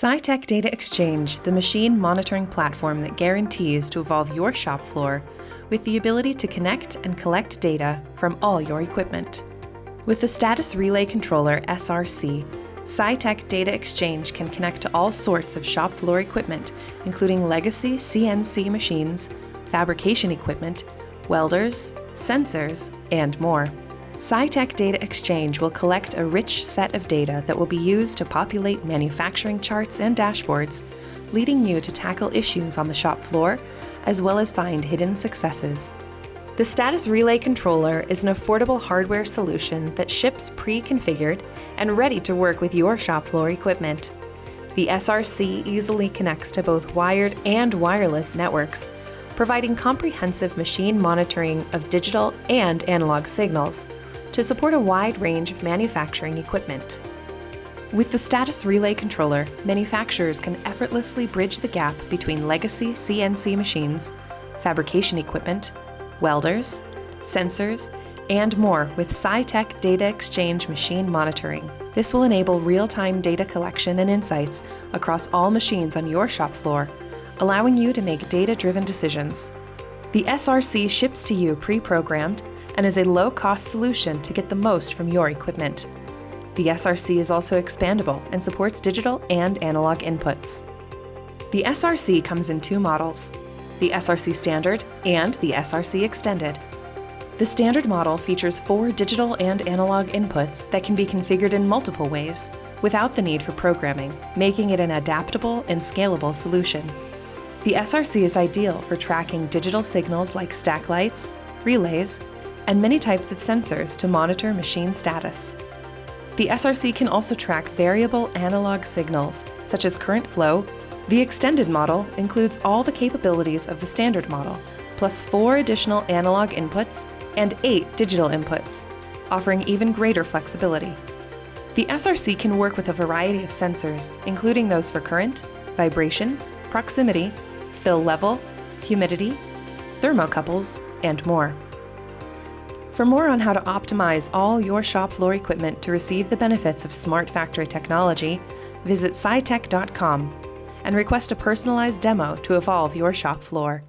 Scytec DataXchange, the machine monitoring platform that guarantees to evolve your shop floor with the ability to connect and collect data from all your equipment. With the Status Relay Controller SRC, Scytec DataXchange can connect to all sorts of shop floor equipment, including legacy CNC machines, fabrication equipment, welders, sensors, and more. Scytec DataXchange will collect a rich set of data that will be used to populate manufacturing charts and dashboards, leading you to tackle issues on the shop floor, as well as find hidden successes. The Status Relay Controller is an affordable hardware solution that ships pre-configured and ready to work with your shop floor equipment. The SRC easily connects to both wired and wireless networks, providing comprehensive machine monitoring of digital and analog signals to support a wide range of manufacturing equipment. With the Status Relay Controller, manufacturers can effortlessly bridge the gap between legacy CNC machines, fabrication equipment, welders, sensors, and more with Scytec DataXchange machine monitoring. This will enable real-time data collection and insights across all machines on your shop floor, allowing you to make data-driven decisions. The SRC ships to you pre-programmed and is a low-cost solution to get the most from your equipment. The SRC is also expandable and supports digital and analog inputs. The SRC comes in two models, the SRC Standard and the SRC Extended. The Standard model features 4 digital and analog inputs that can be configured in multiple ways without the need for programming, making it an adaptable and scalable solution. The SRC is ideal for tracking digital signals like stack lights, relays, and many types of sensors to monitor machine status. The SRC can also track variable analog signals, such as current flow. The Extended model includes all the capabilities of the Standard model, plus 4 additional analog inputs and 8 digital inputs, offering even greater flexibility. The SRC can work with a variety of sensors, including those for current, vibration, proximity, fill level, humidity, thermocouples, and more. For more on how to optimize all your shop floor equipment to receive the benefits of smart factory technology, visit Scytec.com and request a personalized demo to evolve your shop floor.